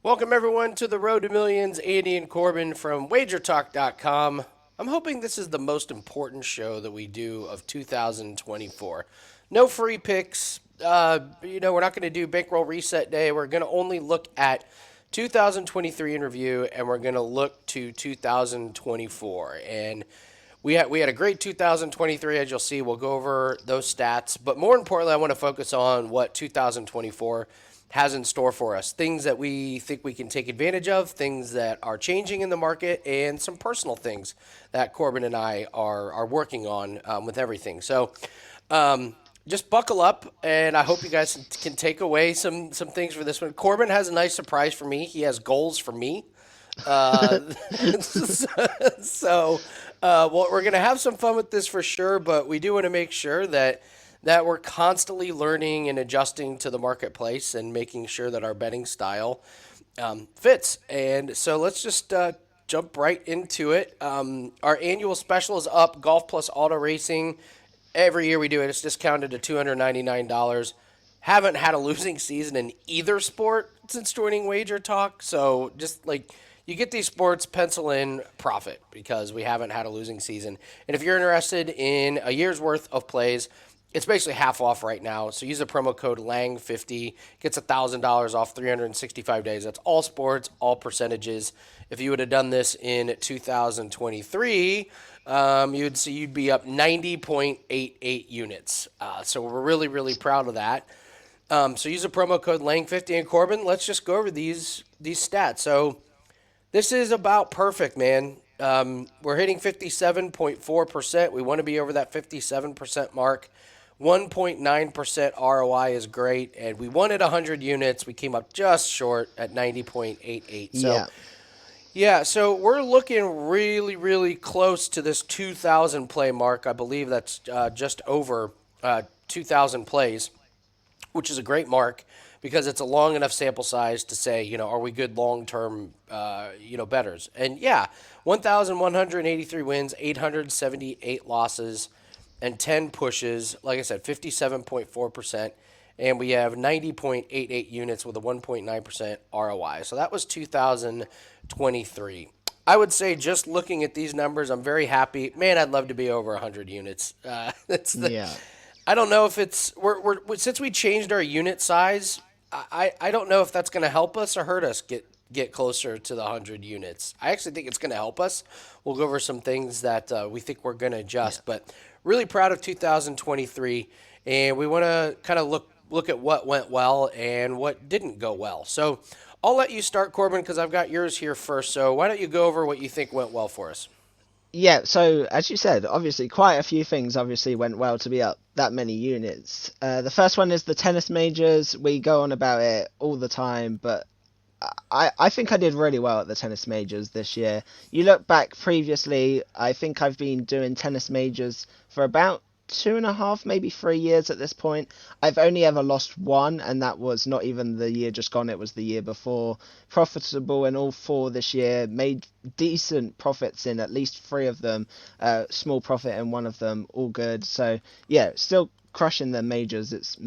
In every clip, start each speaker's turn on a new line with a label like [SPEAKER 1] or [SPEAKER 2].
[SPEAKER 1] Welcome, everyone, to the Road to Millions. Andy and Corbin from WagerTalk.com. I'm hoping this is the most important show that we do of 2024. No free picks. We're not going to do Bankroll Reset Day. We're going to only look at 2023 in review, and we're going to look to 2024. And we had a great 2023, as you'll see. We'll go over those stats, but more importantly, I want to focus on what 2024 has in store for us. Things that we think we can take advantage of, things that are changing in the market, and some personal things that Corbin and I are working on with everything. So just buckle up, and I hope you guys can take away some things for this one. Corbin has a nice surprise for me. He has goals for me. Uh, well, we're gonna have some fun with this for sure, but we do want to make sure that we're constantly learning and adjusting to the marketplace and making sure that our betting style fits. And so let's just jump right into it. Our annual special is up: golf plus auto racing. Every year we do it. It's discounted to $299. Haven't had a losing season in either sport since joining Wager Talk. So just like you get these sports, pencil in profit because we haven't had a losing season. And if you're interested in a year's worth of plays, it's basically half off right now. So use the promo code LANG50, gets $1,000 off 365 days. That's all sports, all percentages. If you would have done this in 2023, you'd see you'd be up 90.88 units. So we're really, really proud of that. So use the promo code LANG50. And Corbin, let's just go over these stats. So this is about perfect, man. We're hitting 57.4%. We want to be over that 57% mark. 1.9% ROI is great, and we wanted 100 units. We came up just short at 90.88. So,
[SPEAKER 2] Yeah.
[SPEAKER 1] yeah, so we're looking really, really close to this 2,000 play mark. I believe that's just over 2,000 plays, which is a great mark because it's a long enough sample size to say, are we good long term, betters? And yeah, 1,183 wins, 878 losses, and 10 pushes. Like I said, 57.4%. And we have 90.88 units with a 1.9% ROI. So that was 2023. I would say just looking at these numbers, I'm very happy. Man, I'd love to be over 100 units. That's the
[SPEAKER 2] Yeah.
[SPEAKER 1] I don't know if it's since we changed our unit size. I don't know if that's going to help us or hurt us get closer to the 100 units. I actually think it's going to help us. We'll go over some things that we think we're going to
[SPEAKER 2] Yeah.
[SPEAKER 1] adjust, but really proud of 2023, and we want to kind of look at what went well and what didn't go well. So I'll let you start, Corbin, because I've got yours here first. So why don't you go over what you think went well for us?
[SPEAKER 2] Yeah, so as you said, obviously quite a few things obviously went well to be up that many units. The first one is the tennis majors. We go on about it all the time, but I think I did really well at the tennis majors this year. You look back previously, I think I've been doing tennis majors for about 2.5, maybe 3 years at this point. I've only ever lost one, and that was not even the year just gone, it was the year before. Profitable in all four this year, made decent profits in at least three of them, small profit in one of them, all good. So, yeah, still crushing the majors. It's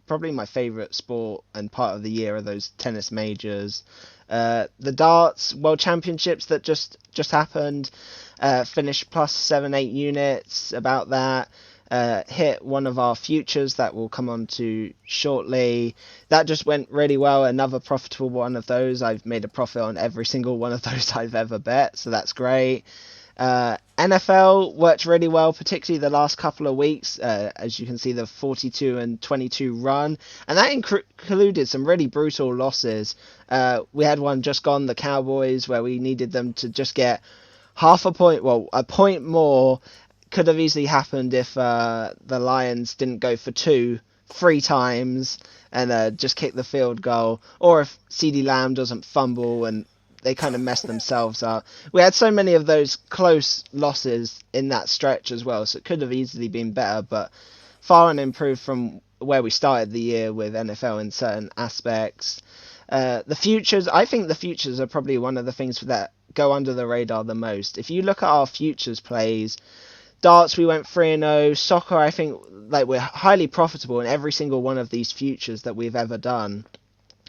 [SPEAKER 2] probably my favorite sport and part of the year are those tennis majors. The darts world championships that just happened, finished plus 7-8 units about that. Hit one of our futures that we'll come on to shortly. That just went really well. Another profitable one of those. I've made a profit on every single one of those I've ever bet, so that's great. NFL worked really well, particularly the last couple of weeks. As you can see, the 42 and 22 run, and that included some really brutal losses. We had one just gone, the Cowboys, where we needed them to just get half a point, well, a point more. Could have easily happened if the Lions didn't go for two 3 times and just kick the field goal, or if CeeDee Lamb doesn't fumble and they kind of messed themselves up. We had so many of those close losses in that stretch as well, so it could have easily been better, but far and improved from where we started the year with NFL in certain aspects. The futures, I think the futures are probably one of the things that go under the radar the most. If you look at our futures plays, darts we went 3-0. Soccer, I think like we're highly profitable in every single one of these futures that we've ever done.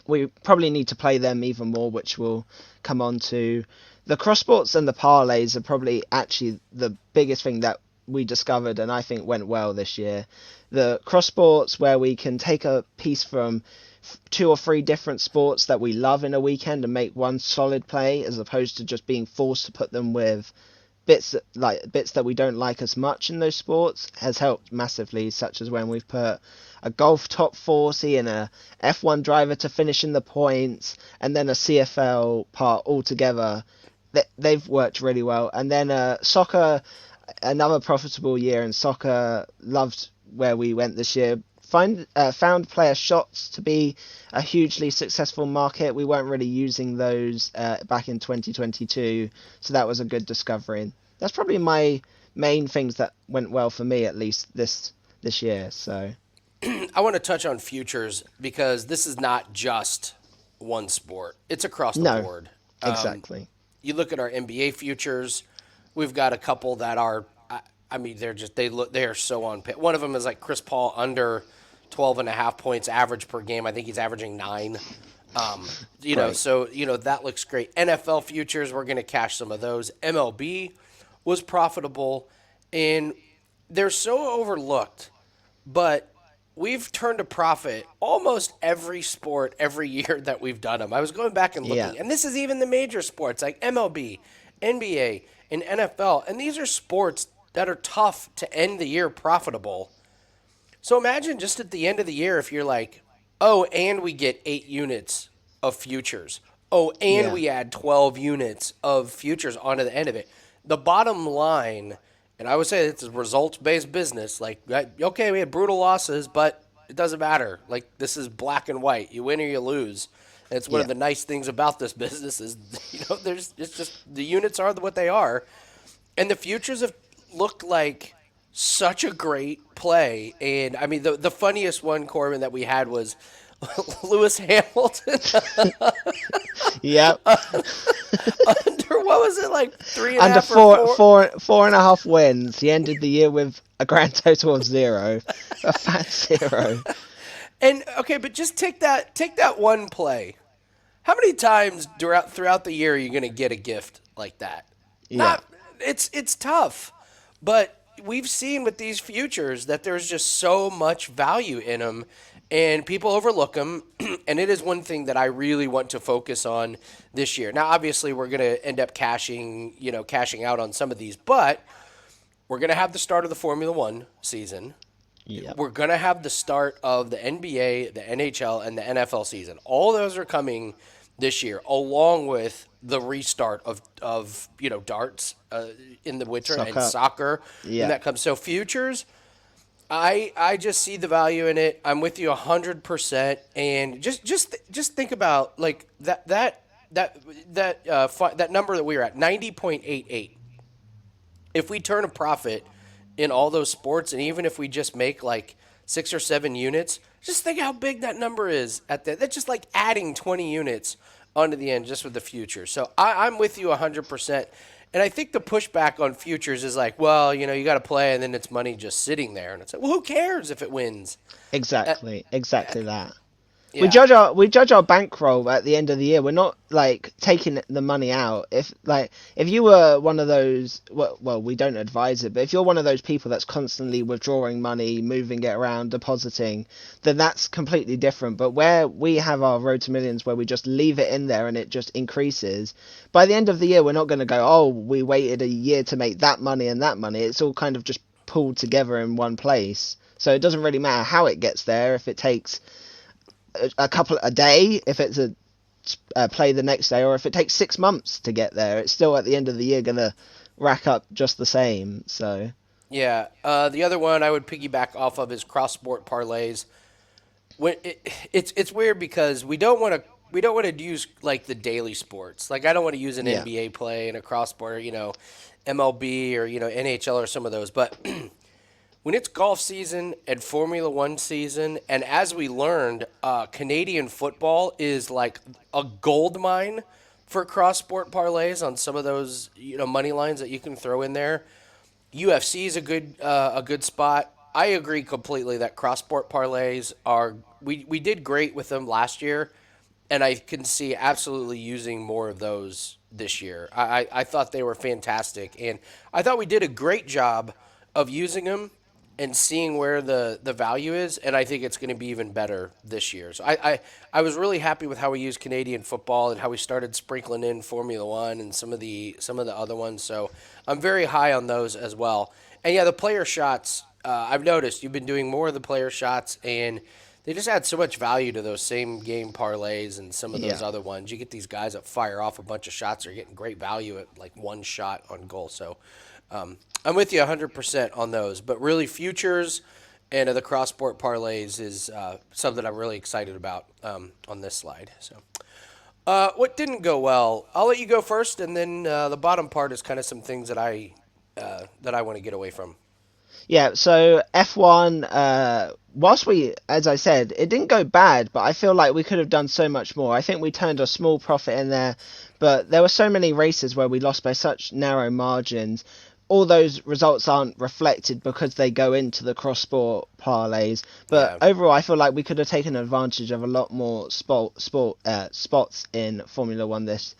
[SPEAKER 2] we probably need to play them even more, which we'll come on to. The cross sports and the parlays are probably actually the biggest thing that we discovered and I think went well this year. The cross sports where we can take a piece from two or three different sports that we love in a weekend and make one solid play as opposed to just being forced to put them with bits that we don't like as much in those sports has helped massively, such as when we've put a golf top 40 and a F1 driver to finish in the points and then a CFL part all together. They've worked really well. And then soccer, another profitable year in soccer. Loved where we went this year. Found player shots to be a hugely successful market. We weren't really using those back in 2022, so that was a good discovery. And that's probably my main things that went well for me, at least this year. So
[SPEAKER 1] I want to touch on futures because this is not just one sport; it's across the
[SPEAKER 2] no,
[SPEAKER 1] board.
[SPEAKER 2] exactly.
[SPEAKER 1] You look at our NBA futures, we've got a couple that are, I mean, they are so on. One of them is like Chris Paul under 12 and a half points average per game. I think he's averaging 9.
[SPEAKER 2] Great.
[SPEAKER 1] So that looks great. NFL futures, we're going to cash some of those. MLB was profitable, and they're so overlooked, but we've turned a profit almost every sport every year that we've done them. I was going back and
[SPEAKER 2] Yeah.
[SPEAKER 1] looking, and this is even the major sports like MLB, NBA, and NFL, and these are sports that are tough to end the year profitable. So imagine just at the end of the year if you're like, oh, and we get 8 units of futures. Oh, and
[SPEAKER 2] Yeah.
[SPEAKER 1] we add 12 units of futures onto the end of it. The bottom line, and I would say it's a results based business. Like, okay, we had brutal losses, but it doesn't matter. Like, this is black and white. You win or you lose. And it's one of
[SPEAKER 2] Yeah.
[SPEAKER 1] the nice things about this business is, it's just the units are what they are. And the futures have looked like such a great play. And I mean, the funniest one, Corbin, that we had was Lewis Hamilton
[SPEAKER 2] Yep.
[SPEAKER 1] under what was it like three and a
[SPEAKER 2] Under
[SPEAKER 1] half or four?
[SPEAKER 2] four and a half wins, he ended the year with a grand total of zero, a fat zero.
[SPEAKER 1] And okay, but just take that one play. How many times throughout the year are you going to get a gift like that?
[SPEAKER 2] Yeah.
[SPEAKER 1] Not it's tough, but we've seen with these futures that there's just so much value in them, and people overlook them. And it is one thing that I really want to focus on this year. Now, obviously, we're going to end up cashing out on some of these, but we're going to have the start of the Formula One season.
[SPEAKER 2] Yep.
[SPEAKER 1] We're going to have the start of the NBA, the NHL, and the NFL season. All those are coming this year, along with the restart of darts in the winter and
[SPEAKER 2] Soccer.
[SPEAKER 1] soccer when
[SPEAKER 2] Yeah.
[SPEAKER 1] that comes. So futures, I just see the value in it. I'm with you 100%. And just think about like that number that we were at 90.88. If we turn a profit in all those sports, and even if we just make like 6 or 7 units, just think how big that number is at that. That's just like adding 20 units onto the end just with the future. So I'm with you 100%. And I think the pushback on futures is like, well, you got to play, and then it's money just sitting there, and it's like, well, who cares if it wins? Uh,
[SPEAKER 2] Exactly that.
[SPEAKER 1] yeah,
[SPEAKER 2] We judge our bankroll at the end of the year. We're not like taking the money out. If you were one of those, well, we don't advise it, but if you're one of those people that's constantly withdrawing money, moving it around, depositing, then that's completely different. But where we have our road to millions, where we just leave it in there and it just increases, by the end of the year, we're not going to go, oh, we waited a year to make that money and that money. It's all kind of just pulled together in one place. So it doesn't really matter how it gets there. If it takes a day, if it's a play the next day, or if it takes 6 months to get there, it's still at the end of the year gonna rack up just the same. So
[SPEAKER 1] yeah. The other one I would piggyback off of is cross sport parlays. It's weird because we don't want to use like the daily sports. Like I don't want to use an
[SPEAKER 2] yeah,
[SPEAKER 1] NBA play and a cross sport, MLB or NHL or some of those. But when it's golf season and Formula One season, and as we learned, Canadian football is like a gold mine for cross sport parlays on some of those money lines that you can throw in there. UFC is a good spot. I agree completely that cross sport parlays are we did great with them last year. and I can see absolutely using more of those this year. I thought they were fantastic, and I thought we did a great job of using them and seeing where the value is, and I think it's going to be even better this year. So I was really happy with how we used Canadian football and how we started sprinkling in Formula One and some of the other ones. So I'm very high on those as well. And yeah, the player shots. I've noticed you've been doing more of the player shots, and they just add so much value to those same game parlays and some of those
[SPEAKER 2] Yeah.
[SPEAKER 1] other ones. You get these guys that fire off a bunch of shots. They're getting great value at like one shot on goal. So I'm with you 100% on those. But really, futures and the cross sport parlays is something I'm really excited about on this slide. So. What didn't go well? I'll let you go first, and then the bottom part is kind of some things that I want to get away from.
[SPEAKER 2] Yeah, so F1, whilst we, as I said, it didn't go bad, but I feel like we could have done so much more. I think we turned a small profit in there, but there were so many races where we lost by such narrow margins. All those results aren't reflected because they go into the cross sport parlays. But
[SPEAKER 1] Yeah.
[SPEAKER 2] overall, I feel like we could have taken advantage of a lot more spots in Formula One this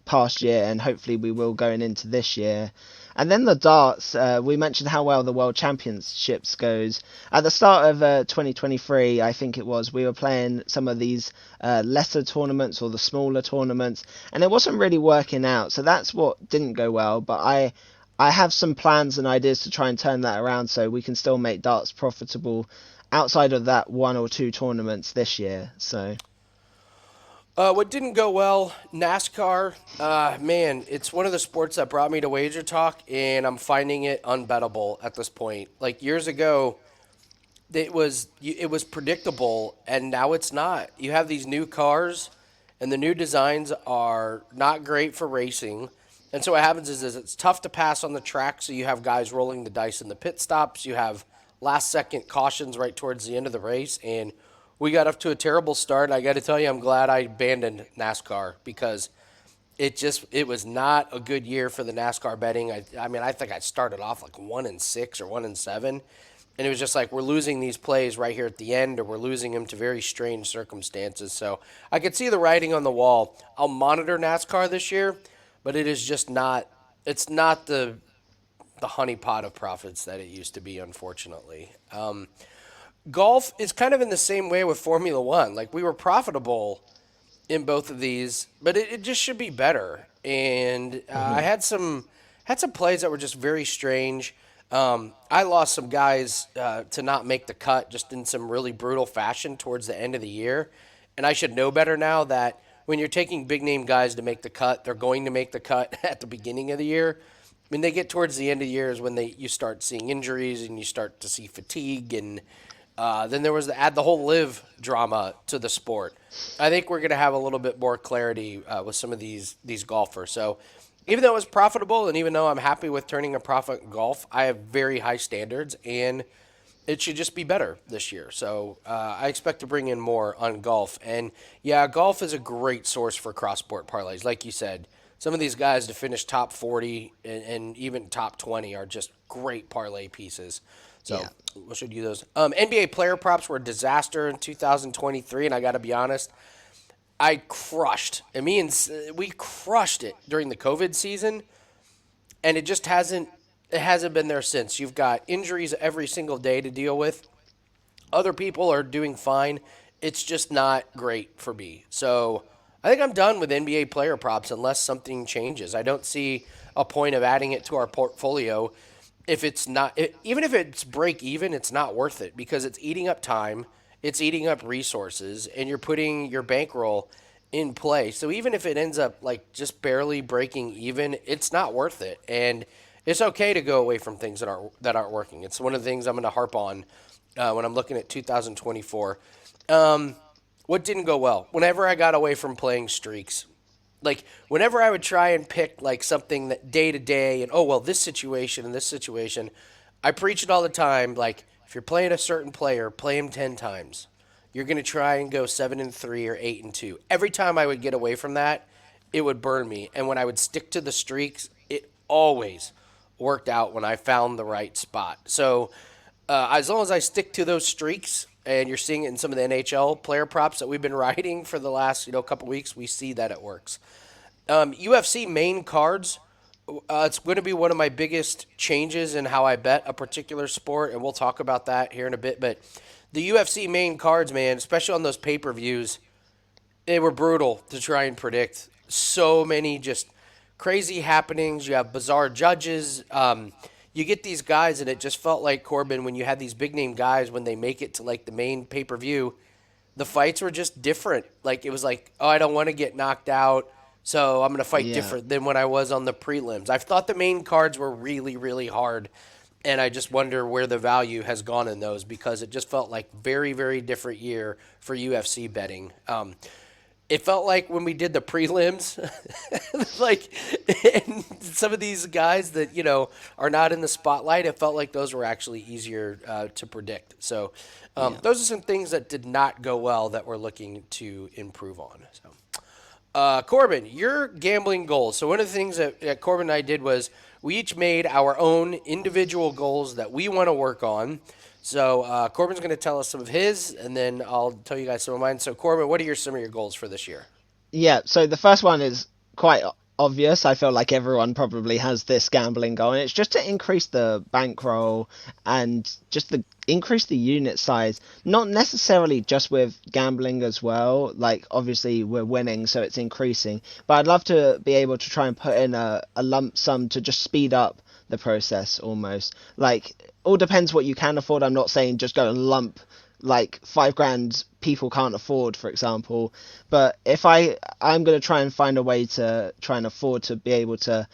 [SPEAKER 2] past year, and hopefully we will going into this year. And then the darts, we mentioned how well the World Championships goes. At the start of 2023, I think it was, we were playing some of these lesser tournaments or the smaller tournaments, and it wasn't really working out. So that's what didn't go well. But I have some plans and ideas to try and turn that around so we can still make darts profitable outside of that one or two tournaments this year. So
[SPEAKER 1] What didn't go well, NASCAR. Man, it's one of the sports that brought me to WagerTalk, and I'm finding it unbettable at this point. Like years ago, it was predictable, and now it's not. You have these new cars, and the new designs are not great for racing. And so what happens is it's tough to pass on the track. So you have guys rolling the dice in the pit stops. You have last second cautions right towards the end of the race, and we got off to a terrible start. I got to tell you, I'm glad I abandoned NASCAR because it was not a good year for the NASCAR betting. I mean I think I started off like 1-6 or 1-7, and it was just like we're losing these plays right here at the end, or we're losing them to very strange circumstances. So I could see the writing on the wall. I'll monitor NASCAR this year, but it is just not. It's not the honeypot of profits that it used to be, unfortunately. Golf is kind of in the same way with Formula One. Like we were profitable in both of these, but it just should be better. And I
[SPEAKER 2] mhm.
[SPEAKER 1] had some plays that were just very strange. I lost some guys to not make the cut just in some really brutal fashion towards the end of the year, and I should know better now that when you're taking big name guys to make the cut, they're going to make the cut at the beginning of the year. When they get towards the end of the year is when you start seeing injuries and you start to see fatigue, and then there was add the whole live drama to the sport. I think we're going to have a little bit more clarity with some of these golfers. So even though it was profitable, and even though I'm happy with turning a profit in golf, I have very high standards, and it should just be better this year. So I expect to bring in more on golf. And yeah, golf is a great source for cross sport parlays. Like you said, some of these guys to finish top 40 and even top 20 are just great parlay pieces. So
[SPEAKER 2] Yeah.
[SPEAKER 1] we should do those. NBA player props were a disaster in 2023, and I got to be honest, I crushed. And we crushed it during the COVID season, and it hasn't been there since. You've got injuries every single day to deal with. Other people are doing fine. It's just not great for me. So I think I'm done with NBA player props unless something changes. I don't see a point of adding it to our portfolio if it's not, even if it's break even, it's not worth it because it's eating up time, it's eating up resources, and you're putting your bankroll in play. So even if it ends up like just barely breaking even, it's not worth it. And it's okay to go away from things that aren't working. It's one of the things I'm going to harp on when I'm looking at 2024. What didn't go well? Whenever I got away from playing streaks, like whenever I would try and pick like something that day to day, and oh well, this situation and this situation, I preach it all the time. Like if you're playing a certain player, play him 10 times. You're gonna try and go 7-3 or 8-2. Every time I would get away from that, it would burn me. And when I would stick to the streaks, it always worked out when I found the right spot. So as long as I stick to those streaks, and you're seeing it in some of the NHL player props that we've been writing for the last couple weeks. We see that it works. UFC main cards. It's going to be one of my biggest changes in how I bet a particular sport, and we'll talk about that here in a bit. But the UFC main cards, man, especially on those pay per views, they were brutal to try and predict. So many just crazy happenings. You have bizarre judges. You get these guys, and it just felt like Corbin when you had these big name guys when they make it to like the main pay per view. The fights were just different. Like it was like, oh, I don't want to get knocked out, so I'm going to fight
[SPEAKER 2] Yeah.
[SPEAKER 1] different than when I was on the prelims. I've thought the main cards were really, really hard, and I just wonder where the value has gone in those because it just felt like very, very different year for UFC betting. It felt like when we did the prelims, like and some of these guys that are not in the spotlight, it felt like those were actually easier to predict. So
[SPEAKER 2] Yeah.
[SPEAKER 1] those are some things that did not go well that we're looking to improve on. So Corbin, your gambling goals. So one of the things that Corbin and I did was we each made our own individual goals that we want to work on. So Corbin's going to tell us some of his, and then I'll tell you guys some of mine. So Corbin, what are some of your goals for this year?
[SPEAKER 2] Yeah, so the first one is quite obvious. I feel like everyone probably has this gambling goal, and it's just to increase the bankroll and just the increase the unit size. Not necessarily just with gambling as well. Like obviously we're winning, so it's increasing. But I'd love to be able to try and put in a lump sum to just speed up the process almost. Like all depends what you can afford. I'm not saying just go and lump like 5 grand people can't afford, for example. But if I'm going to try and find a way to try and afford to be able to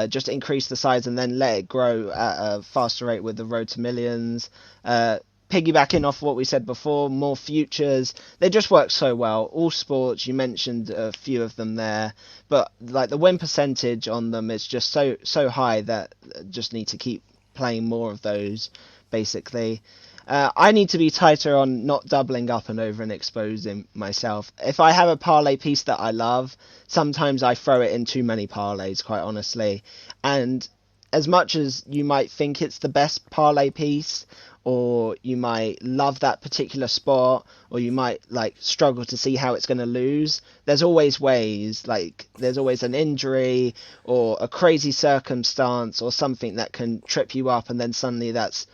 [SPEAKER 2] just increase the size and then let it grow at a faster rate with the road to millions. Piggybacking off what we said before, more futures. They just work so well. All sports, you mentioned a few of them there, but like the win percentage on them is just so high that just need to keep playing more of those, basically. I need to be tighter on not doubling up and over and exposing myself. If I have a parlay piece that I love, sometimes I throw it in too many parlays, quite honestly. And as much as you might think it's the best parlay piece, or you might love that particular spot, or you might like struggle to see how it's going to lose, there's always ways, like there's always an injury or a crazy circumstance or something that can trip you up, and then suddenly that's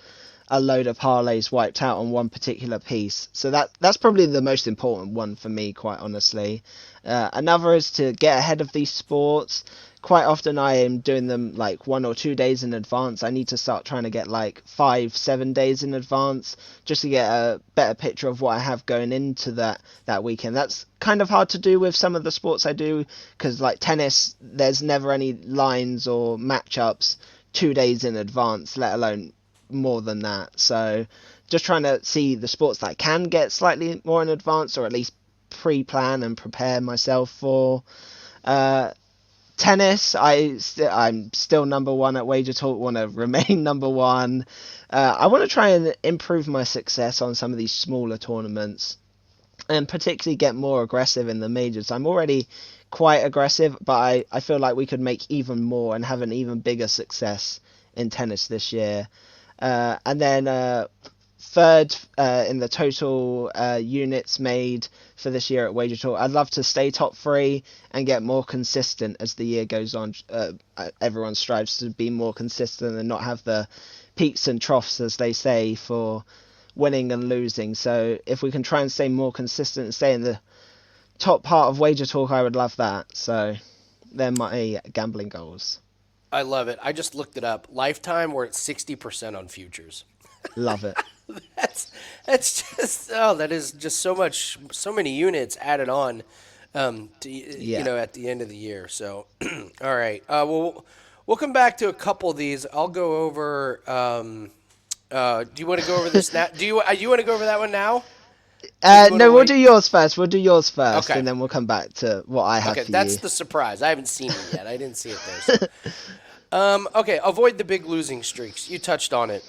[SPEAKER 2] a load of parlays wiped out on one particular piece. So that's probably the most important one for me, quite honestly. Another is to get ahead of these sports. Quite often I am doing them like 1 or 2 days in advance. I need to start trying to get like 5, 7 days in advance just to get a better picture of what I have going into that weekend. That's kind of hard to do with some of the sports I do because like tennis, there's never any lines or matchups 2 days in advance, let alone more than that. So just trying to see the sports that I can get slightly more in advance or at least pre-plan and prepare myself for. Uh, Tennis, I'm still number one at WagerTalk. Want to remain number one. I want to try and improve my success on some of these smaller tournaments, and particularly get more aggressive in the majors. I'm already quite aggressive, but I feel like we could make even more and have an even bigger success in tennis this year. And then third in the total units made for this year at WagerTalk. I'd love to stay top three and get more consistent as the year goes on. Everyone strives to be more consistent and not have the peaks and troughs, as they say, for winning and losing. So if we can try and stay more consistent and stay in the top part of WagerTalk, I would love that. So they're my gambling goals.
[SPEAKER 1] I love it. I just looked it up. Lifetime, we're at 60% on futures.
[SPEAKER 2] Love it.
[SPEAKER 1] That's just that is just so many units added on to
[SPEAKER 2] Yeah.
[SPEAKER 1] at the end of the year. So all right, we'll come back to a couple of these. I'll go over. Do you want to go over this now? Do you want to go over that one now, or do you want to
[SPEAKER 2] No, we'll do
[SPEAKER 1] wait?
[SPEAKER 2] yours first. We'll do yours first,
[SPEAKER 1] Okay,
[SPEAKER 2] and then we'll come back to what I have
[SPEAKER 1] okay,
[SPEAKER 2] for
[SPEAKER 1] that's
[SPEAKER 2] you.
[SPEAKER 1] the surprise. I haven't seen it yet. I didn't see it there. So okay, avoid the big losing streaks. You touched on it.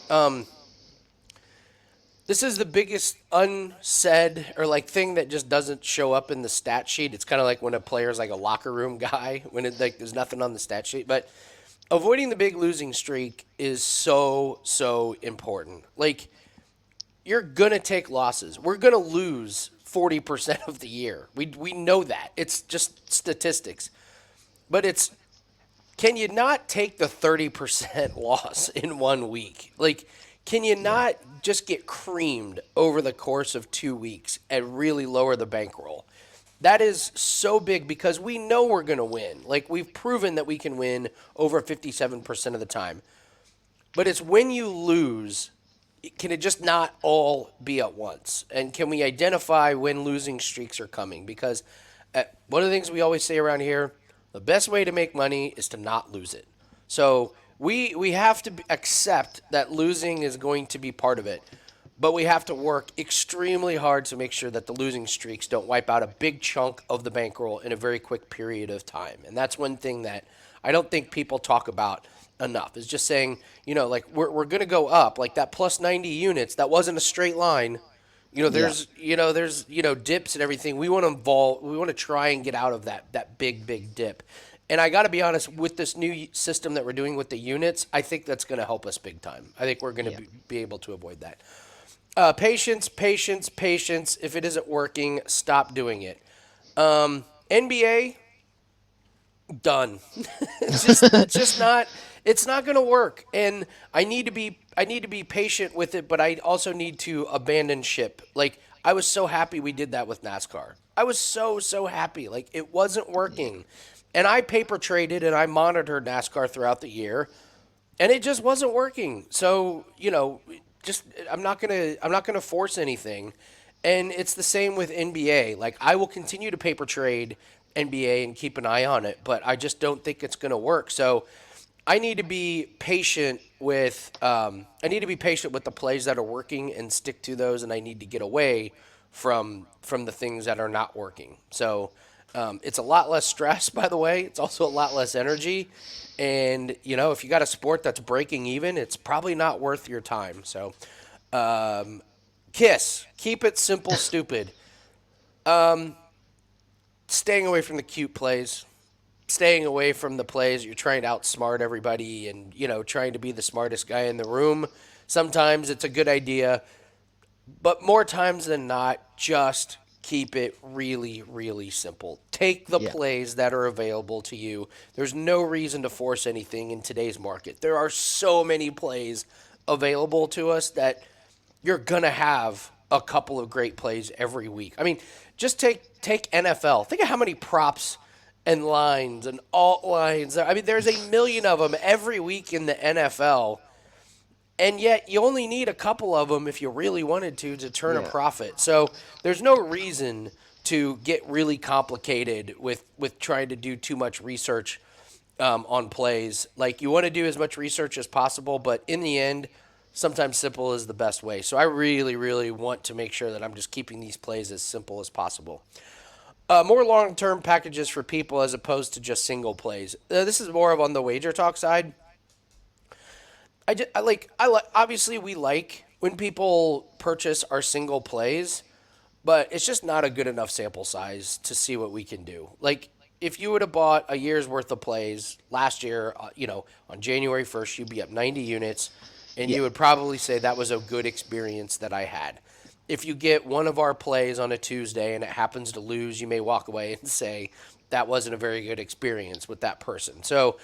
[SPEAKER 1] This is the biggest unsaid or like thing that just doesn't show up in the stat sheet. It's kind of like when a player's like a locker room guy when like there's nothing on the stat sheet. But avoiding the big losing streak is so important. Like you're gonna take losses. We're gonna lose 40% of the year. We know that. It's just statistics. But it's, can you not take the 30% loss in one week? Like, can you
[SPEAKER 2] Yeah.
[SPEAKER 1] not just get creamed over the course of 2 weeks and really lower the bankroll? That is so big because we know we're going to win. Like, we've proven that we can win over 57% of the time. But it's when you lose, can it just not all be at once? And can we identify when losing streaks are coming? Because one of the things we always say around here, the best way to make money is to not lose it. So we have to accept that losing is going to be part of it, but we have to work extremely hard to make sure that the losing streaks don't wipe out a big chunk of the bankroll in a very quick period of time. And that's one thing that I don't think people talk about enough, is just saying, like, we're going to go up, like that plus 90 units. That wasn't a straight line.
[SPEAKER 2] Yeah.
[SPEAKER 1] There's dips and everything. We want to try and get out of that big dip. And I got to be honest, with this new system that we're doing with the units, I think that's going to help us big time. I think we're going to
[SPEAKER 2] Yeah.
[SPEAKER 1] be able to avoid that. Patience, patience, patience. If it isn't working, stop doing it. NBA, done. It's not going to work, and I need to be patient with it, but I also need to abandon ship. Like, I was so happy we did that with NASCAR. I was so happy. Like, it wasn't
[SPEAKER 2] Yeah.
[SPEAKER 1] working. And I paper traded and I monitored NASCAR throughout the year, and it just wasn't working. So, just I'm not gonna force anything. And it's the same with NBA. Like, I will continue to paper trade NBA and keep an eye on it, but I just don't think it's gonna work. So I need to be patient with the plays that are working and stick to those, and I need to get away from the things that are not working. So it's a lot less stress, by the way. It's also a lot less energy, and if you got a sport that's breaking even, it's probably not worth your time. So Kiss, keep it simple, stupid. Staying away from the cute plays, staying away from the plays you're trying to outsmart everybody and trying to be the smartest guy in the room. Sometimes it's a good idea, but more times than not, just keep it really, really simple. Take the
[SPEAKER 2] Yeah.
[SPEAKER 1] plays that are available to you. There's no reason to force anything in today's market. There are so many plays available to us that you're gonna have a couple of great plays every week. I mean, just take NFL. Think of how many props and lines and alt lines. I mean, there's a million of them every week in the NFL, and yet you only need a couple of them if you really wanted to turn a
[SPEAKER 2] Yeah.
[SPEAKER 1] profit. So there's no reason to get really complicated with trying to do too much research on plays. Like, you want to do as much research as possible, but in the end, sometimes simple is the best way. So I really, really want to make sure that I'm just keeping these plays as simple as possible. More long-term packages for people as opposed to just single plays. This is more of on the wager talk side. I like obviously we like when people purchase our single plays, but it's just not a good enough sample size to see what we can do. Like, if you would have bought a year's worth of plays last year, on January 1st, you'd be up 90 units, and
[SPEAKER 2] Yeah.
[SPEAKER 1] you would probably say that was a good experience that I had. If you get one of our plays on a Tuesday and it happens to lose, you may walk away and say that wasn't a very good experience with that person. So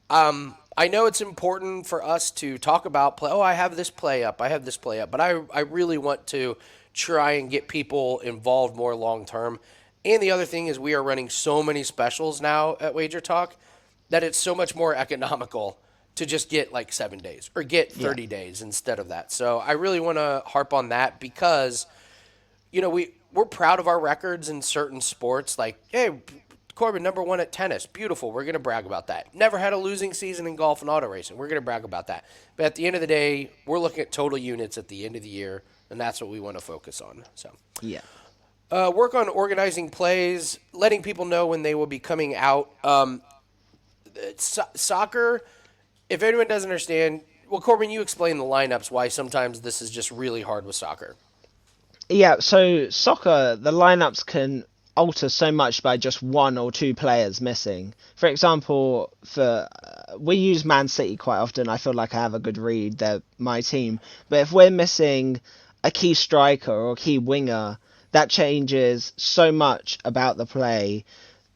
[SPEAKER 1] I know it's important for us to talk about play. Oh, I have this play up. I have this play up. But I really want to try and get people involved more long term. And the other thing is, we are running so many specials now at Wager Talk that it's so much more economical to just get like 7 days or get
[SPEAKER 2] Yeah.
[SPEAKER 1] 30 days instead of that. So I really want to harp on that because we're proud of our records in certain sports. Like, hey, Corbin, number one at tennis, beautiful. We're gonna brag about that. Never had a losing season in golf and auto racing. We're gonna brag about that. But at the end of the day, we're looking at total units at the end of the year, and that's what we want to focus on. So,
[SPEAKER 2] Yeah.
[SPEAKER 1] work on organizing plays, letting people know when they will be coming out. Soccer. If anyone doesn't understand, well, Corbin, you explain the lineups. Why sometimes this is just really hard with soccer.
[SPEAKER 2] Yeah, so soccer, the lineups can alter so much by just one or two players missing. For example, for we use Man City quite often. I feel like I have a good read. They're my team. But if we're missing a key striker or a key winger, that changes so much about the play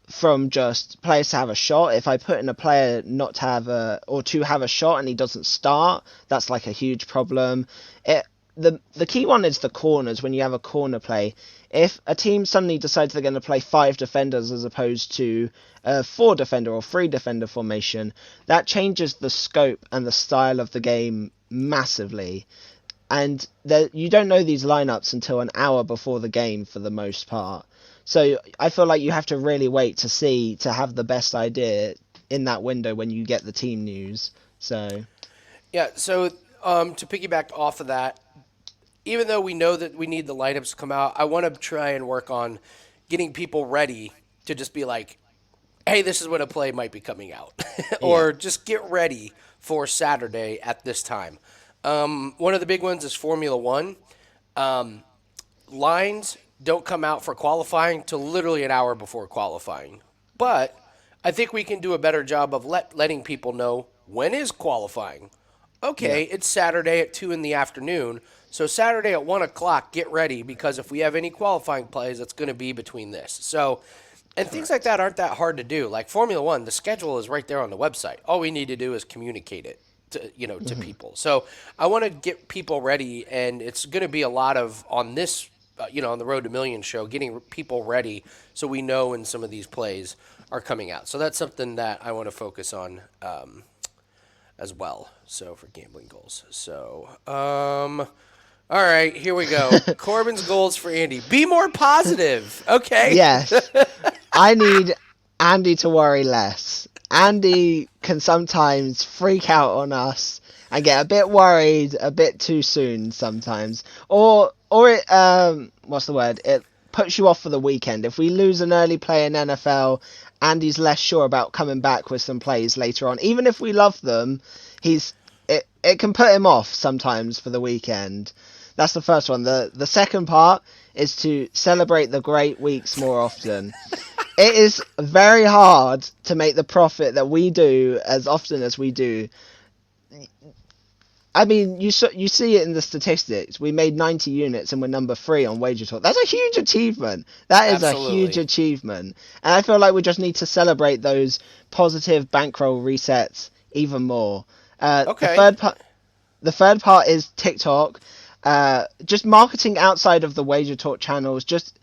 [SPEAKER 2] from just players to have a shot. If I put in a player not to have a or to have a shot and he doesn't start, that's like a huge problem. It the key one is the corners when you have a corner play. If a team suddenly decides they're going to play five defenders as opposed to a four defender or three defender formation, that changes the scope and the style of the game massively. And you don't know these lineups until an hour before the game for the most part. So I feel like you have to really wait to have the best idea in that window when you get the team news. So
[SPEAKER 1] Yeah. So to piggyback off of that, even though we know that we need the lineups to come out, I want to try and work on getting people ready to just be like, hey, this is when a play might be coming out,
[SPEAKER 2] yeah,
[SPEAKER 1] or just get ready for Saturday at this time. One of the big ones is Formula One. Lines don't come out for qualifying till literally an hour before qualifying. But I think we can do a better job of letting people know when is qualifying.
[SPEAKER 2] yeah,
[SPEAKER 1] Okay, it's Saturday at 2 in the afternoon. So Saturday at 1 o'clock, get ready because if we have any qualifying plays, it's going to be between this. So, and things like
[SPEAKER 2] correct.
[SPEAKER 1] that aren't that hard to do. Like Formula One, the schedule is right there on the website. All we need to do is communicate it to
[SPEAKER 2] Hmm.
[SPEAKER 1] people. So I want to get people ready, and it's going to be a lot of on this on the Road to Millions show, getting people ready so we know when some of these plays are coming out. So that's something that I want to focus on as well. So for gambling goals. So, all right, here we go. Corbin's goals for Andy. Be more positive. Okay.
[SPEAKER 2] Yes, I need Andy to worry less. Andy can sometimes freak out on us and get a bit worried a bit too soon sometimes. Or it what's the word? It puts you off for the weekend. If we lose an early play in NFL, Andy's less sure about coming back with some plays later on. Even if we love them, he's it can put him off sometimes for the weekend. That's the first one. The second part is to celebrate the great weeks more often. It is very hard to make the profit that we do as often as we do. I mean, you see it in the statistics. We made 90 units and we're number three on WagerTalk. That's a huge achievement. That is a huge
[SPEAKER 1] Absolutely.
[SPEAKER 2] achievement. And I feel like we just need to celebrate those positive bankroll resets even more. Uh, the
[SPEAKER 1] Okay.
[SPEAKER 2] third part, the third part is TikTok. Just marketing outside of the WagerTalk channels. Just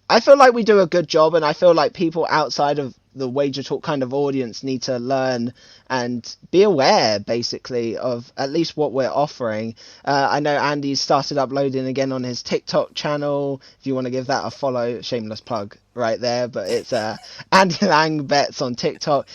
[SPEAKER 2] I feel like we do a good job, and I feel like people outside of the Wager Talk kind of audience need to learn and be aware, basically, of at least what we're offering. I know Andy's started uploading again on his TikTok channel. If you want to give that a follow, shameless plug right there, but it's Andy Lang Bets on TikTok.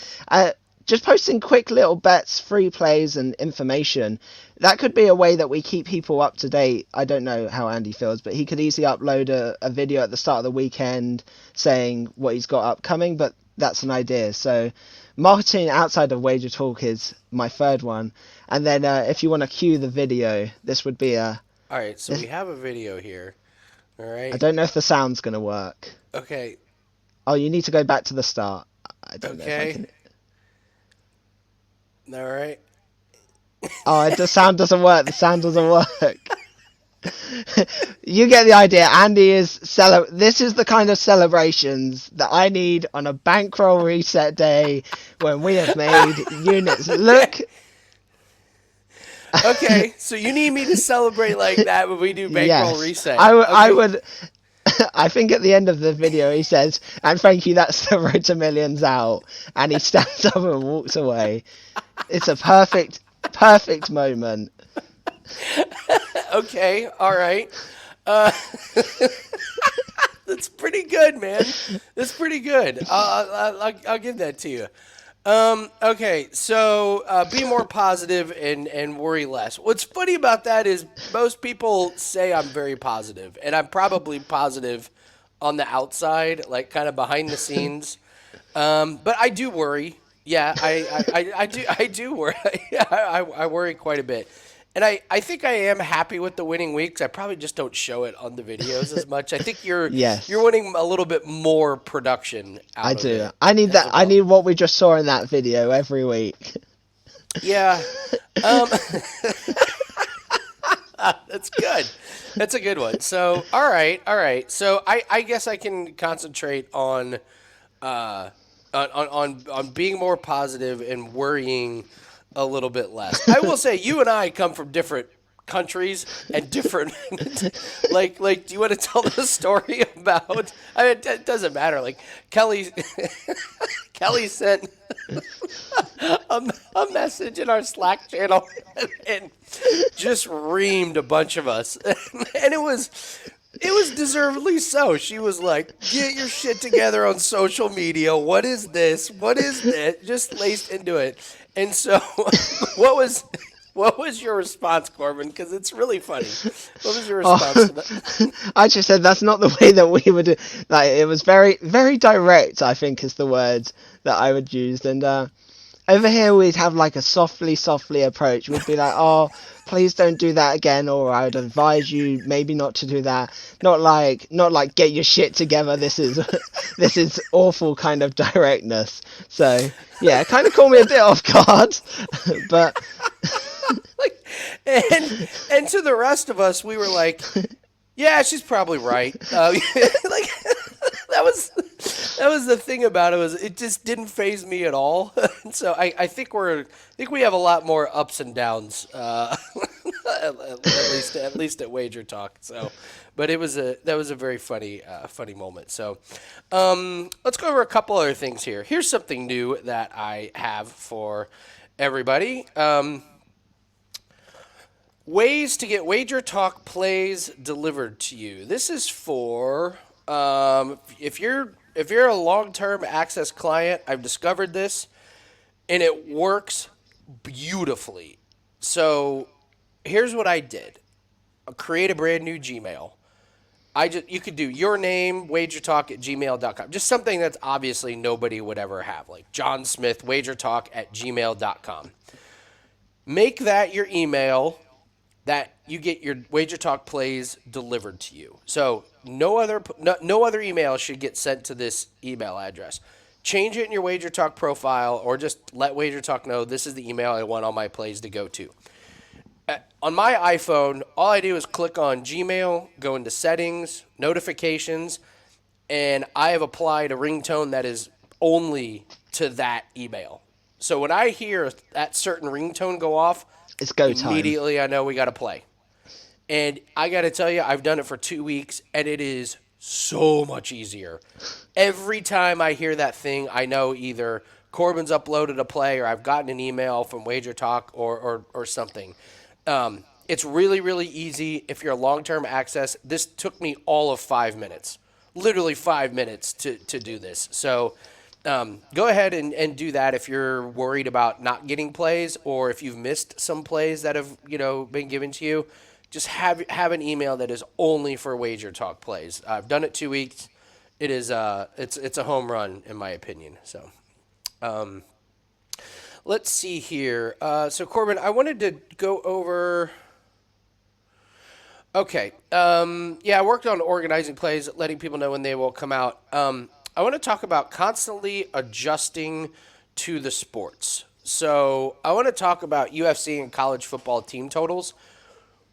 [SPEAKER 2] Just posting quick little bets, free plays, and information. That could be a way that we keep people up to date. I don't know how Andy feels, but he could easily upload a video at the start of the weekend saying what he's got upcoming, but that's an idea. So marketing outside of Wager Talk is my third one. And then if you want to cue the video, this would be a...
[SPEAKER 1] All right. So we have a video here. All
[SPEAKER 2] I
[SPEAKER 1] right.
[SPEAKER 2] don't know if the sound's going to work.
[SPEAKER 1] Okay.
[SPEAKER 2] Oh, you need to go back to the start. I don't know if I
[SPEAKER 1] Okay.
[SPEAKER 2] can...
[SPEAKER 1] All right.
[SPEAKER 2] Oh, the sound doesn't work. The sound doesn't work. You get the idea. Andy is This is the kind of celebrations that I need on a bankroll reset day when we have made units.
[SPEAKER 1] Okay.
[SPEAKER 2] Look,
[SPEAKER 1] Okay. So you need me to celebrate like that when we do bankroll
[SPEAKER 2] yes,
[SPEAKER 1] reset.
[SPEAKER 2] I
[SPEAKER 1] Okay.
[SPEAKER 2] would. I think at the end of the video he says, "And thank you, that's the road to millions out," and he stands up and walks away. It's a perfect moment.
[SPEAKER 1] Okay. All right. Uh, that's pretty good, man. That's pretty good. I'll give that to you. Okay, so be more positive and worry less. What's funny about that is most people say I'm very positive, and I'm probably positive on the outside, like kind of behind the scenes. But I do worry. Yeah, I do worry. I worry quite a bit. And I think I am happy with the winning weeks. I probably just don't show it on the videos as much. I think you're
[SPEAKER 2] Yes.
[SPEAKER 1] wanting a little bit more production
[SPEAKER 2] I
[SPEAKER 1] out of
[SPEAKER 2] do.
[SPEAKER 1] it
[SPEAKER 2] I need
[SPEAKER 1] as
[SPEAKER 2] that. I
[SPEAKER 1] well.
[SPEAKER 2] need what we just saw in that video every week.
[SPEAKER 1] Yeah. Um, That's good. That's a good one. So, all right, all right. So, I guess I can concentrate uh, on being more positive and worrying a little bit less. I will say, you and I come from different countries and different do you want to tell the story about? I mean, it doesn't matter. Like Kelly, Kelly sent a message in our Slack channel and just reamed a bunch of us, and it was deservedly so. She was like, "Get your shit together on social media. What is this? What is that?" Just laced into it. And so, what was what was your response, Corbin? Because it's really funny. What was your response
[SPEAKER 2] Oh,
[SPEAKER 1] to that?
[SPEAKER 2] I just said that's not the way that we would do. Like it was very, very direct. I think is the word that I would use. And over here we'd have like a softly, softly approach. We'd be like, oh, please don't do that again, or I would advise you maybe not to do that. Not like get your shit together. This is, this is awful kind of directness. So yeah, it kind of caught me a bit off guard, but
[SPEAKER 1] Like, and to the rest of us, we were like, "Yeah, she's probably right." Like that was the thing about it, was it just didn't phase me at all. And so I think we have a lot more ups and downs, at least at Wager Talk. So, but that was a very funny moment. So, let's go over a couple other things here. Here's something new that I have for everybody. Ways to get Wager Talk plays delivered to you. This is for if you're a long-term access client. I've discovered this, and it works beautifully. So here's what I did: I create a brand new Gmail. You could do your name, wagertalk at gmail.com. Just something that's obviously nobody would ever have, like John Smith, wagertalk at gmail.com. Make that your email that you get your Wager Talk plays delivered to you. So no other email should get sent to this email address. Change it in your Wager Talk profile, or just let Wager Talk know this is the email I want all my plays to go to. On my iPhone, all I do is click on Gmail, go into settings, notifications, and I have applied a ringtone that is only to that email. So when I hear that certain ringtone go off,
[SPEAKER 2] it's go time.
[SPEAKER 1] immediately I know we got to play. And I got to tell you, I've done it for 2 weeks, and it is so much easier. Every time I hear that thing, I know either Corbin's uploaded a play, or I've gotten an email from Wager Talk, or something. It's really, really easy. If you're a long-term access, this took me all of 5 minutes, literally 5 minutes to do this. So go ahead and do that if you're worried about not getting plays, or if you've missed some plays that have been given to you. Just have an email that is only for Wager Talk plays. I've done it 2 weeks. It is it's a home run in my opinion. So let's see here. So Corbin, I wanted to go over. Okay. Yeah, I worked on organizing plays, letting people know when they will come out. I want to talk about constantly adjusting to the sports. So I want to talk about UFC and college football team totals.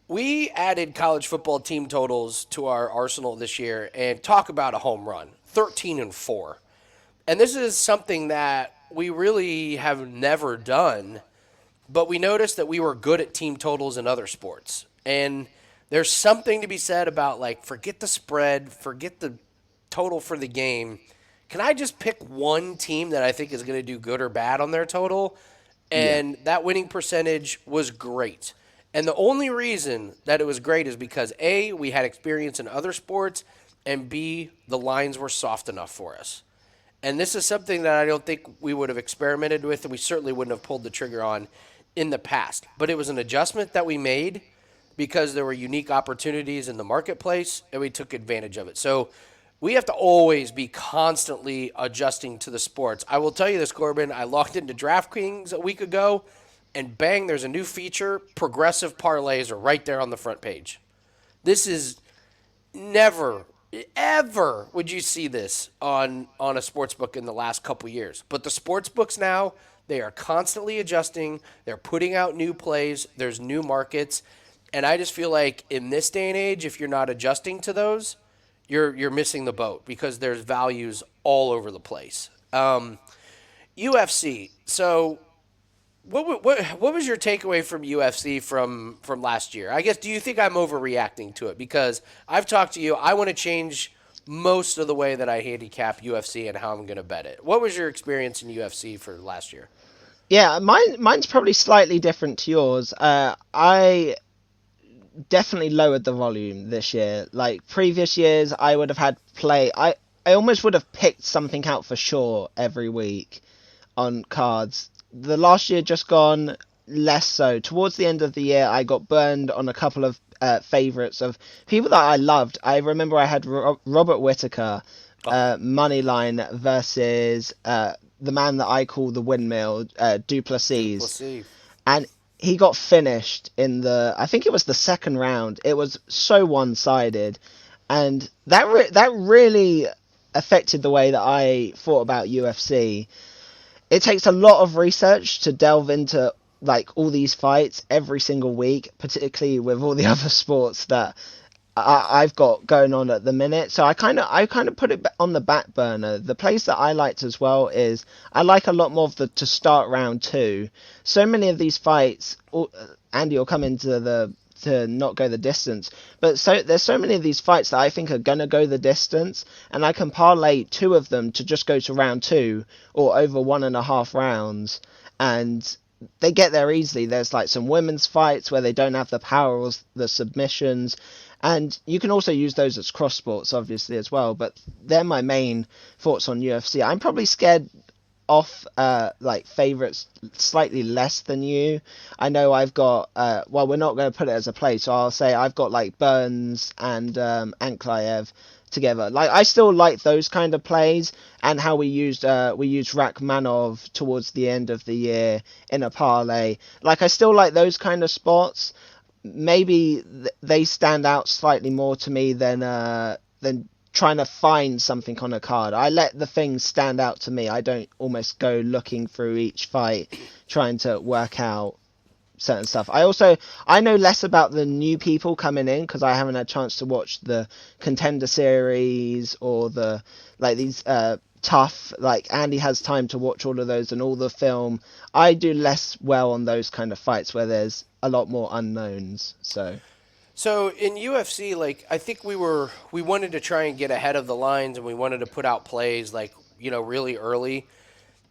[SPEAKER 1] We added college football team totals to our arsenal this year, and talk about a home run, 13-4. And this is something that we really have never done, but we noticed that we were good at team totals in other sports. And there's something to be said about, like, forget the spread, forget the total for the game. Can I just pick one team that I think is going to do good or bad on their total?
[SPEAKER 2] Yeah.
[SPEAKER 1] And that winning percentage was great. And the only reason that it was great is because A, we had experience in other sports, and B, the lines were soft enough for us. And this is something that I don't think we would have experimented with, and we certainly wouldn't have pulled the trigger on in the past. But it was an adjustment that we made because there were unique opportunities in the marketplace, and we took advantage of it. So we have to always be constantly adjusting to the sports. I will tell you this, Corbin. I logged into DraftKings a week ago, and bang, there's a new feature. Progressive parlays are right there on the front page. This is never, ever would you see this on a sports book in the last couple years. But the sports books now, they are constantly adjusting. They're putting out new plays. There's new markets. And I just feel like in this day and age, if you're not adjusting to those, you're missing the boat because there's values all over the place. UFC. So what was your takeaway from UFC from last year? I guess do you think I'm overreacting to it because I've talked to you. I want to change most of the way that I handicap UFC and how I'm going to bet it. What was your experience in UFC for last year?
[SPEAKER 2] Yeah, mine's probably slightly different to yours. I definitely lowered the volume this year. Like previous years, I would have had play. I almost would have picked something out for sure every week on cards. The last year just gone, less so. Towards the end of the year, I got burned on a couple of favorites of people that I loved. I remember I had Robert Whitaker,
[SPEAKER 1] Oh,
[SPEAKER 2] Moneyline versus the man that I call the windmill, Duplessis,
[SPEAKER 1] Duplessis.
[SPEAKER 2] and he got finished in the, I think it was the second round. It was so one-sided, and that really affected the way that I thought about UFC. It takes a lot of research to delve into like all these fights every single week, particularly with all the other sports that I've got going on at the minute. So I kind of put it on the back burner. The place that I liked as well is I like a lot more of the to start round two. So many of these fights, Andy will come into the to not go the distance, but so there's so many of these fights that I think are gonna go the distance, and I can parlay two of them to just go to round two or over 1.5 rounds, and they get there easily. There's like some women's fights where they don't have the power or the submissions, and you can also use those as cross sports, obviously, as well. But they're my main thoughts on UFC. I'm probably scared off like favorites slightly less than you. I know I've got well, we're not going to put it as a play, so I'll say I've got like Burns and Anklaev together. Like I still like those kind of plays, and how we used Rachmanov towards the end of the year in a parlay. Like I still like those kind of spots. Maybe they stand out slightly more to me than trying to find something on a card. I let the things stand out to me. I don't almost go looking through each fight trying to work out certain stuff. I know less about the new people coming in because I haven't had a chance to watch the contender series or the like these tough, like Andy has time to watch all of those and all the film. I do less well on those kind of fights where there's a lot more unknowns. So
[SPEAKER 1] So in UFC, like I think we wanted to try and get ahead of the lines, and we wanted to put out plays like really early.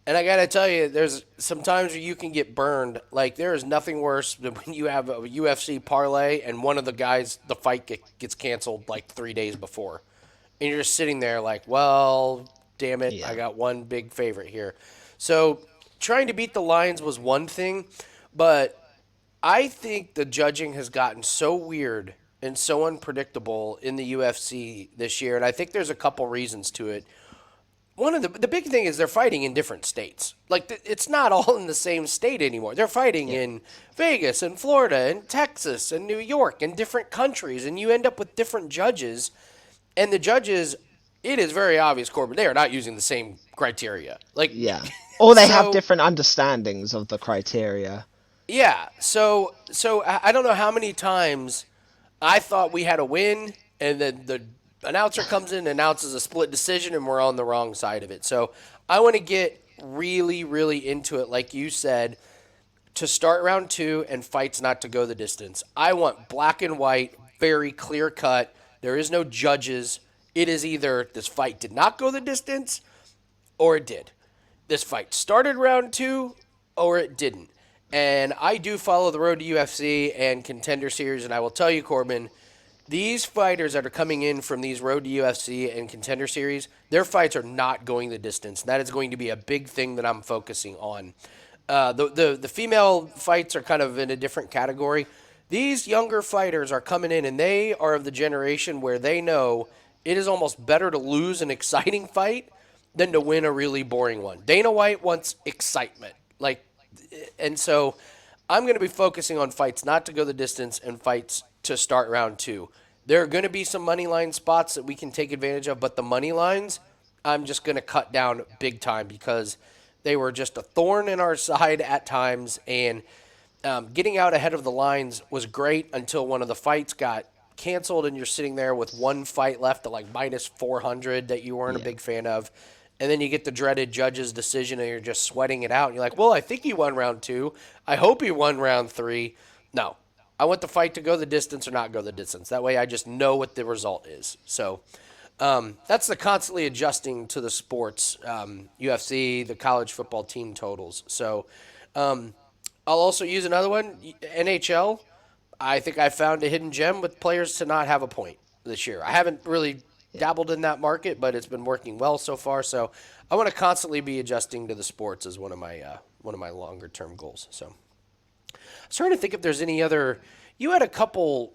[SPEAKER 1] And I gotta tell you, there's sometimes where you can get burned. Like there is nothing worse than when you have a UFC parlay and one of the guys, the fight gets canceled like 3 days before, and you're just sitting there like, well, damn it, I
[SPEAKER 2] yeah,
[SPEAKER 1] got one big favorite here. So trying to beat the lines was one thing, but I think the judging has gotten so weird and so unpredictable in the UFC this year, and I think there's a couple reasons to it. One of the big thing is they're fighting in different states. Like it's not all in the same state anymore. They're fighting
[SPEAKER 2] yeah,
[SPEAKER 1] in Vegas and Florida and Texas and New York and different countries, and you end up with different judges. And the judges, it is very obvious, Corbin, they are not using the same criteria. Like,
[SPEAKER 2] yeah. Or they have
[SPEAKER 1] so
[SPEAKER 2] different understandings of the criteria.
[SPEAKER 1] yeah, so I don't know how many times I thought we had a win, and then the announcer comes in and announces a split decision, and we're on the wrong side of it. So I want to get really, really into it, like you said, to start round two and fights not to go the distance. I want black and white, very clear cut. There is no judges. It is either this fight did not go the distance or it did. This fight started round two or it didn't. And I do follow the road to UFC and contender series, and I will tell you, Corbin, these fighters that are coming in from these road to UFC and contender series, their fights are not going the distance. That is going to be a big thing that I'm focusing on. The female fights are kind of in a different category. These younger fighters are coming in, and they are of the generation where they know it is almost better to lose an exciting fight than to win a really boring one. Dana White wants excitement, and so I'm going to be focusing on fights not to go the distance and fights to start round two. There are going to be some money line spots that we can take advantage of, but the money lines, I'm just going to cut down big time because they were just a thorn in our side at times. And Getting out ahead of the lines was great until one of the fights got canceled, and you're sitting there with one fight left at like minus 400 that you weren't a
[SPEAKER 2] Yeah.
[SPEAKER 1] big fan of. And then you get the dreaded judge's decision, and you're just sweating it out. And you're like, well, I think he won round two. I hope he won round three. No, I want the fight to go the distance or not go the distance. That way I just know what the result is. So that's the constantly adjusting to the sports, UFC, the college football team totals. So I'll also use another one, NHL. I think I found a hidden gem with players to not have a point this year. I haven't really
[SPEAKER 2] Yeah.
[SPEAKER 1] dabbled in that market, but it's been working well so far. So I want to constantly be adjusting to the sports as one of my longer term goals. So I was trying to think if there's any other. You had a couple.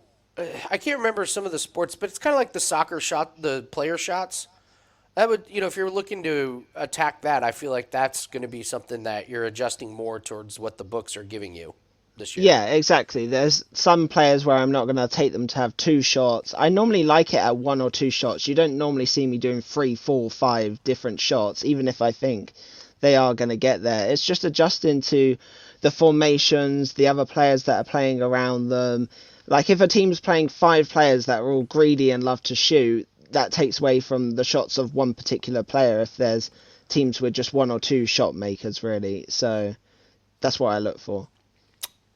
[SPEAKER 1] I can't remember some of the sports, but it's kind of like the soccer shot, the player shots. That would, if you're looking to attack that, I feel like that's going to be something that you're adjusting more towards what the books are giving you this year.
[SPEAKER 2] Yeah, exactly. There's some players where I'm not going to take them to have two shots. I normally like it at one or two shots. You don't normally see me doing three, four, five different shots, even if I think they are going to get there. It's just adjusting to the formations, the other players that are playing around them. Like if a team's playing five players that are all greedy and love to shoot, that takes away from the shots of one particular player if there's teams with just one or two shot makers, really. So that's what I look for.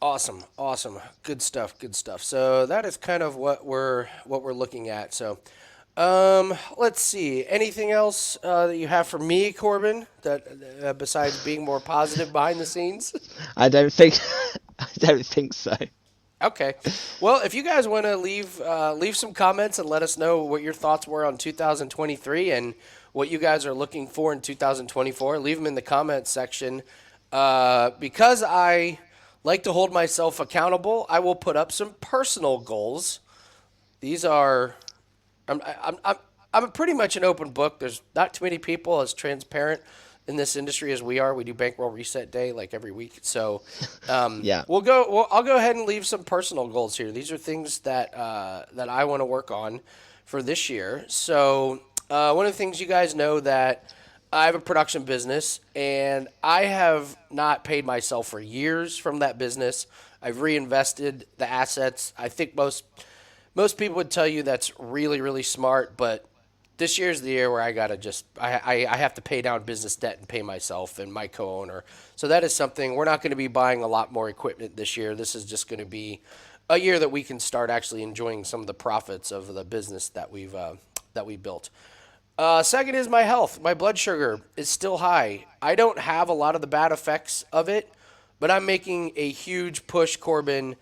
[SPEAKER 1] Awesome, awesome, good stuff, good stuff. So that is kind of what we're looking at. So, let's see. Anything else that you have for me, Corbin? That besides being more positive behind the scenes?
[SPEAKER 2] I don't think I don't think so.
[SPEAKER 1] Okay. Well, if you guys want to leave some comments and let us know what your thoughts were on 2023 and what you guys are looking for in 2024, leave them in the comments section. Because I like to hold myself accountable, I will put up some personal goals. These are I'm pretty much an open book. There's not too many people as transparent in this industry as we are. We do bankroll reset day like every week. So
[SPEAKER 2] Yeah,
[SPEAKER 1] I'll go ahead and leave some personal goals here. These are things that I want to work on for this year. So one of the things you guys know that I have a production business, and I have not paid myself for years from that business. I've reinvested the assets. I think most people would tell you that's really, really smart, but this year's the year where I gotta just I have to pay down business debt and pay myself and my co-owner. So that is something we're not going to be buying a lot more equipment this year. This is just going to be a year that we can start actually enjoying some of the profits of the business that we built. Second is my health. My blood sugar is still high. I don't have a lot of the bad effects of it, but I'm making a huge push, Corbin,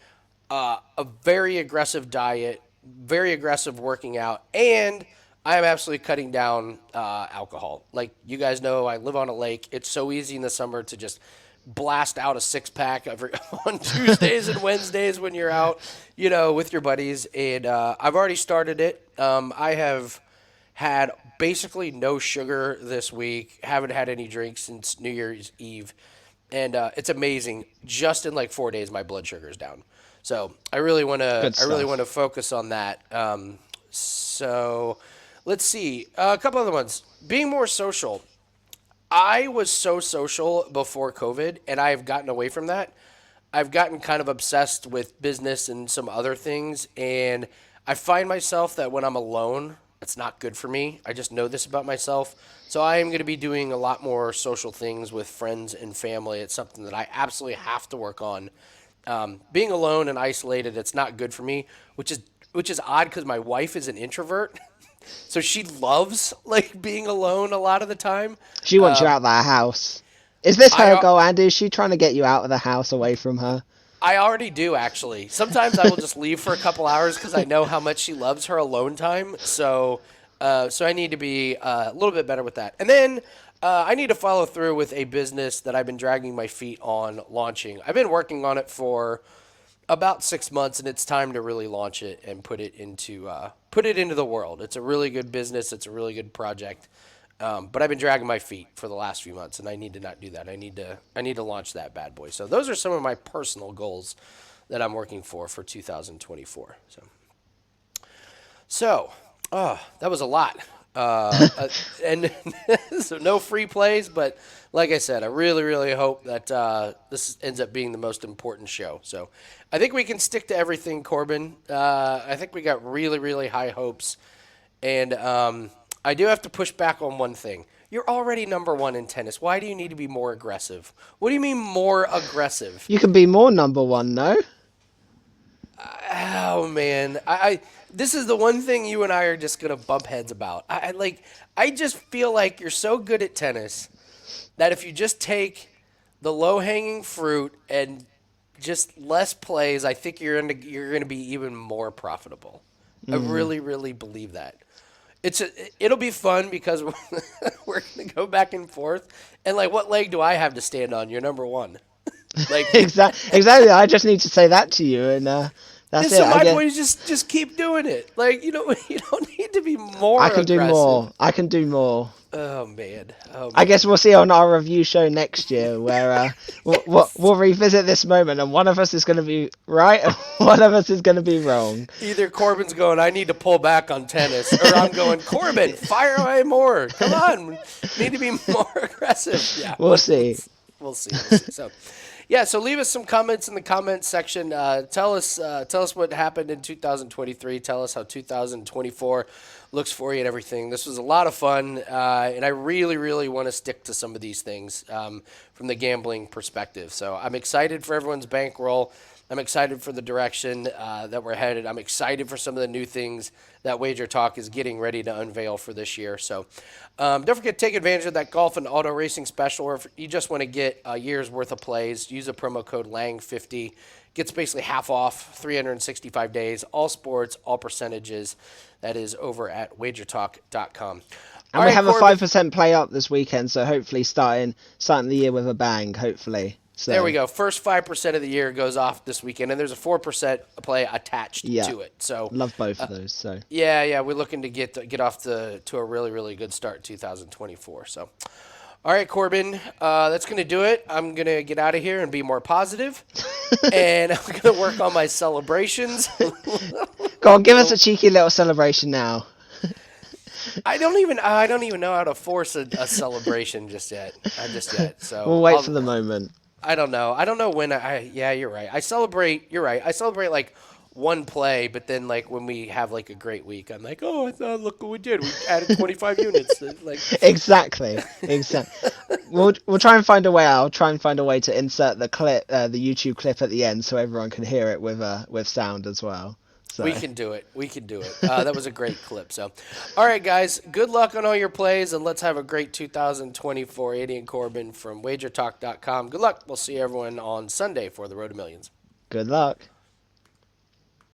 [SPEAKER 1] a very aggressive diet, very aggressive working out, and I am absolutely cutting down alcohol. Like you guys know, I live on a lake. It's so easy in the summer to just blast out a six pack every on Tuesdays and Wednesdays when you're out, with your buddies. And I've already started it. I have had basically no sugar this week. Haven't had any drinks since New Year's Eve, and it's amazing. Just in like 4 days, my blood sugar is down. So
[SPEAKER 2] good
[SPEAKER 1] I really
[SPEAKER 2] stuff.
[SPEAKER 1] want to focus on that. So let's see a couple other ones. Being more social. I was so social before COVID, and I have gotten away from that. I've gotten kind of obsessed with business and some other things, and I find myself that when I'm alone, it's not good for me. I just know this about myself. So I am going to be doing a lot more social things with friends and family. It's something that I absolutely have to work on. Being alone and isolated, it's not good for me, which is odd because my wife is an introvert, so she loves like being alone a lot of the time.
[SPEAKER 2] She wants you out of that house. Is this
[SPEAKER 1] I
[SPEAKER 2] her
[SPEAKER 1] uh,
[SPEAKER 2] goal, Andy? Is she trying to get you out of the house away from her?
[SPEAKER 1] I already do actually. Sometimes I will just leave for a couple hours because I know how much she loves her alone time. So I need to be a little bit better with that. And then I need to follow through with a business that I've been dragging my feet on launching. I've been working on it for about 6 months, and it's time to really launch it and put it into the world. It's a really good business. It's a really good project. But I've been dragging my feet for the last few months, and I need to not do that. I need to launch that bad boy. So those are some of my personal goals that I'm working for 2024. So that was a lot. And so no free plays, but like I said, I really, really hope that this ends up being the most important show. So I think we can stick to everything, Corbin. I think we got really, really high hopes. And I do have to push back on one thing. You're already number one in tennis. Why do you need to be more aggressive? What do you mean more aggressive?
[SPEAKER 2] You can be more number one, no?
[SPEAKER 1] Oh man, I this is the one thing you and I are just gonna bump heads about. I just feel like you're so good at tennis that if you just take the low hanging fruit and just less plays, I think you're gonna be even more profitable. I
[SPEAKER 2] Mm.
[SPEAKER 1] really, really believe that. It'll be fun because we're gonna go back and forth, and like, what leg do I have to stand on? You're number one. Like,
[SPEAKER 2] Exactly. I just need to say that to you, and that's it.
[SPEAKER 1] so
[SPEAKER 2] I
[SPEAKER 1] my
[SPEAKER 2] get.
[SPEAKER 1] point is just keep doing it. Like, you don't need to be
[SPEAKER 2] I
[SPEAKER 1] more
[SPEAKER 2] can do
[SPEAKER 1] aggressive.
[SPEAKER 2] more. I can do more.
[SPEAKER 1] Oh man, oh
[SPEAKER 2] I guess
[SPEAKER 1] man.
[SPEAKER 2] we'll see on our review show next year where we'll revisit this moment, and one of us is going to be right, and one of us is going to be wrong.
[SPEAKER 1] Either Corbin's going, I need to pull back on tennis, or I'm going, Corbin, fire away more. Come on, need to be more aggressive. Yeah,
[SPEAKER 2] We'll see.
[SPEAKER 1] we'll see. We'll see. So, yeah. So leave us some comments in the comments section. Tell us what happened in 2023. Tell us how 2024 looks for you and everything. This was a lot of fun, and I really, really want to stick to some of these things from the gambling perspective. So I'm excited for everyone's bankroll. I'm excited for the direction that we're headed. I'm excited for some of the new things that WagerTalk is getting ready to unveil for this year. So don't forget to take advantage of that golf and auto racing special, or if you just want to get a year's worth of plays, use a promo code LANG50. Gets basically half off 365 days, all sports, all percentages. That is over at wagertalk.com. All
[SPEAKER 2] And we
[SPEAKER 1] right,
[SPEAKER 2] have a
[SPEAKER 1] Corbin.
[SPEAKER 2] 5% play up this weekend, so hopefully starting the year with a bang. Hopefully,
[SPEAKER 1] There we
[SPEAKER 2] so
[SPEAKER 1] go. First 5% of the year goes off this weekend, and there's a 4% play attached
[SPEAKER 2] yeah,
[SPEAKER 1] to it. So,
[SPEAKER 2] love both of those. So
[SPEAKER 1] yeah, yeah, we're looking to get off to a really, really good start in 2024. So, all right, Corbin, that's going to do it. I'm going to get out of here and be more positive, and I'm going to work on my celebrations.
[SPEAKER 2] go on, give us a cheeky little celebration now.
[SPEAKER 1] I don't even know how to force a celebration just yet. Just yet.
[SPEAKER 2] We'll
[SPEAKER 1] So
[SPEAKER 2] wait for the moment.
[SPEAKER 1] I don't know. I don't know when yeah, you're right. I celebrate, you're right. I celebrate like one play, but then like when we have like a great week, I'm like, "Oh, I thought look what we did. We added 25 units." Like
[SPEAKER 2] Exactly, exactly. We'll try and find a way. I'll try and find a way to insert the clip, the YouTube clip at the end, so everyone can hear it with sound as well.
[SPEAKER 1] we
[SPEAKER 2] So
[SPEAKER 1] can do it. We can do it. That was a great clip. So, all right, guys, good luck on all your plays, and let's have a great 2024. Eddie and Corbin from WagerTalk.com. Good luck. We'll see everyone on Sunday for the Road to Millions.
[SPEAKER 2] good luck.